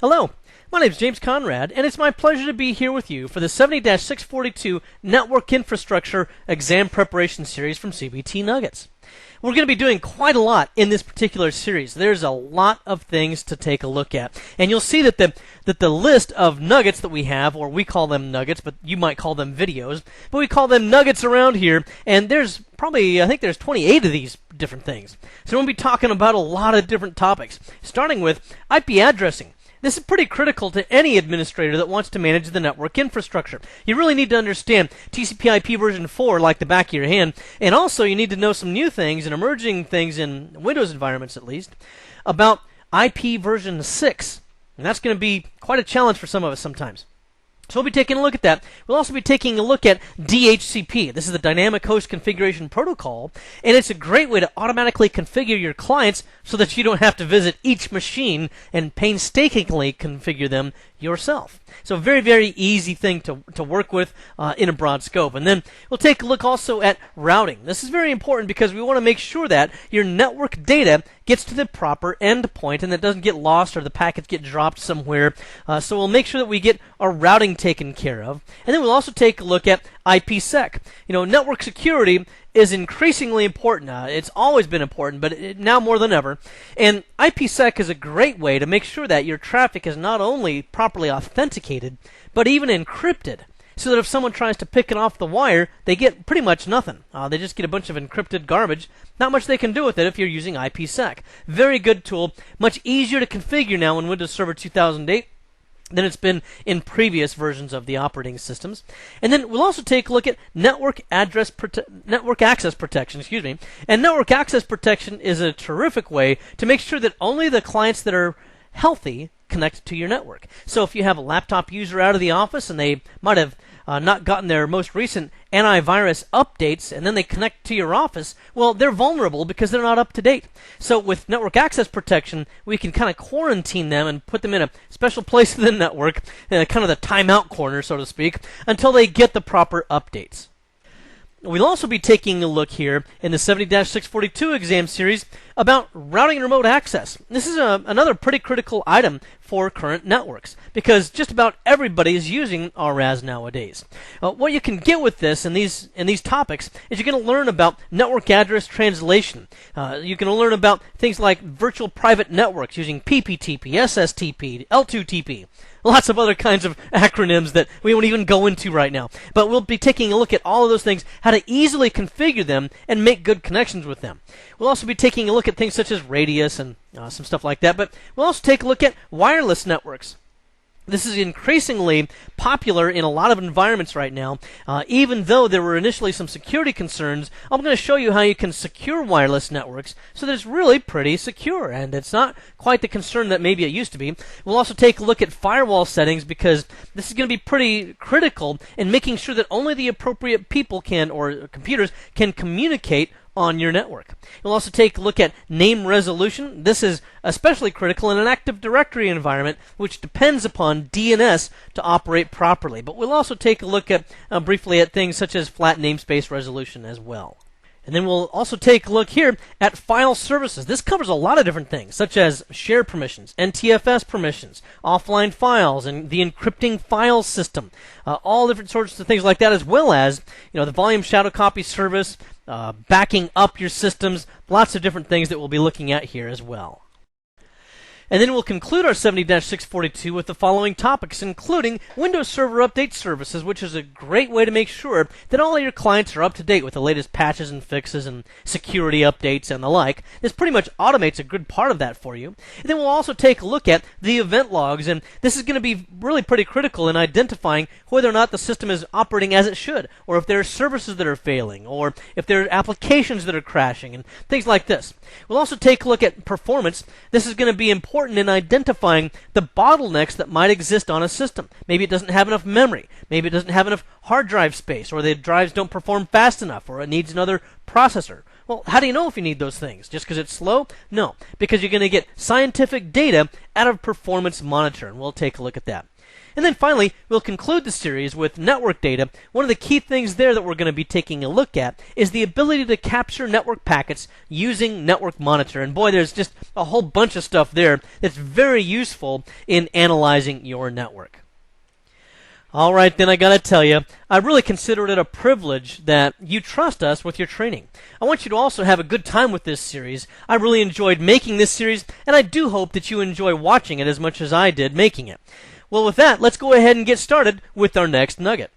Hello, my name is James Conrad, and it's my pleasure to be here with you for the 70-642 Network Infrastructure Exam Preparation Series from CBT Nuggets. We're going to be doing quite a lot in this particular series. There's a lot of things to take a look at. And you'll see that the list of nuggets that we have, or we call them nuggets, but you might call them videos, but we call them nuggets around here, and there's probably, I think there's 28 of these different things. So we'll be talking about a lot of different topics, starting with IP addressing. This is pretty critical to any administrator that wants to manage the network infrastructure. You really need to understand TCP/IP version 4 like the back of your hand, and also you need to know some new things and emerging things in Windows environments at least about IP version 6. And that's going to be quite a challenge for some of us sometimes. So we'll be taking a look at that. We'll also be taking a look at DHCP. This is the Dynamic Host Configuration Protocol, and it's a great way to automatically configure your clients so that you don't have to visit each machine and painstakingly configure them yourself. So a very, very easy thing to work with in a broad scope. And then we'll take a look also at routing. This is very important because we want to make sure that your network data gets to the proper endpoint and that doesn't get lost or the packets get dropped somewhere. So we'll make sure that we get our routing taken care of. And then we'll also take a look at IPsec. You know, network security is increasingly important. It's always been important, but now more than ever. And IPsec is a great way to make sure that your traffic is not only properly authenticated, but even encrypted, so that if someone tries to pick it off the wire, they get pretty much nothing. They just get a bunch of encrypted garbage. Not much they can do with it if you're using IPsec. Very good tool. Much easier to configure now in Windows Server 2008 than it's been in previous versions of the operating systems. And then we'll also take a look at network access protection, And network access protection is a terrific way to make sure that only the clients that are healthy connect to your network. So if you have a laptop user out of the office and they might have not gotten their most recent antivirus updates and then they connect to your office, well, they're vulnerable because they're not up to date. So with network access protection, we can kind of quarantine them and put them in a special place in the network, kind of the timeout corner, so to speak, until they get the proper updates. We'll also be taking a look here in the 70-642 exam series about routing and remote access. This is another pretty critical item for current networks because just about everybody is using RAS nowadays. What you can get with this in these topics is you're going to learn about network address translation. You're going to learn about things like virtual private networks using PPTP, SSTP, L2TP. Lots of other kinds of acronyms that we won't even go into right now. But we'll be taking a look at all of those things, how to easily configure them and make good connections with them. We'll also be taking a look at things such as radius and some stuff like that. But we'll also take a look at wireless networks. This is increasingly popular in a lot of environments right now. Even though there were initially some security concerns, I'm going to show you how you can secure wireless networks so that it's really pretty secure, and it's not quite the concern that maybe it used to be. We'll also take a look at firewall settings because this is going to be pretty critical in making sure that only the appropriate people can, or computers, can communicate on your network. We'll also take a look at name resolution. This is especially critical in an Active Directory environment, which depends upon DNS to operate properly. But we'll also take a look at briefly at things such as flat namespace resolution as well. And then we'll also take a look here at file services. This covers a lot of different things, such as share permissions, NTFS permissions, offline files, and the encrypting file system. All different sorts of things like that, as well as the volume shadow copy service, backing up your systems, lots of different things that we'll be looking at here as well. And then we'll conclude our 70-642 with the following topics, including Windows Server Update Services, which is a great way to make sure that all of your clients are up to date with the latest patches and fixes and security updates and the like. This pretty much automates a good part of that for you. And then we'll also take a look at the event logs, and this is going to be really pretty critical in identifying whether or not the system is operating as it should, or if there are services that are failing, or if there are applications that are crashing, and things like this. We'll also take a look at performance. This is going to be important in identifying the bottlenecks that might exist on a system. Maybe it doesn't have enough memory. Maybe it doesn't have enough hard drive space, or the drives don't perform fast enough, or it needs another processor, Well, how do you know if you need those things? Just because it's slow? No, because you're going to get scientific data out of Performance Monitor, and we'll take a look at that. And then finally, we'll conclude the series with network data. One of the key things there that we're going to be taking a look at is the ability to capture network packets using Network Monitor. And boy, there's just a whole bunch of stuff there that's very useful in analyzing your network. All right, then I got to tell you, I really consider it a privilege that you trust us with your training. I want you to also have a good time with this series. I really enjoyed making this series, and I do hope that you enjoy watching it as much as I did making it. Well, with that, let's go ahead and get started with our next nugget.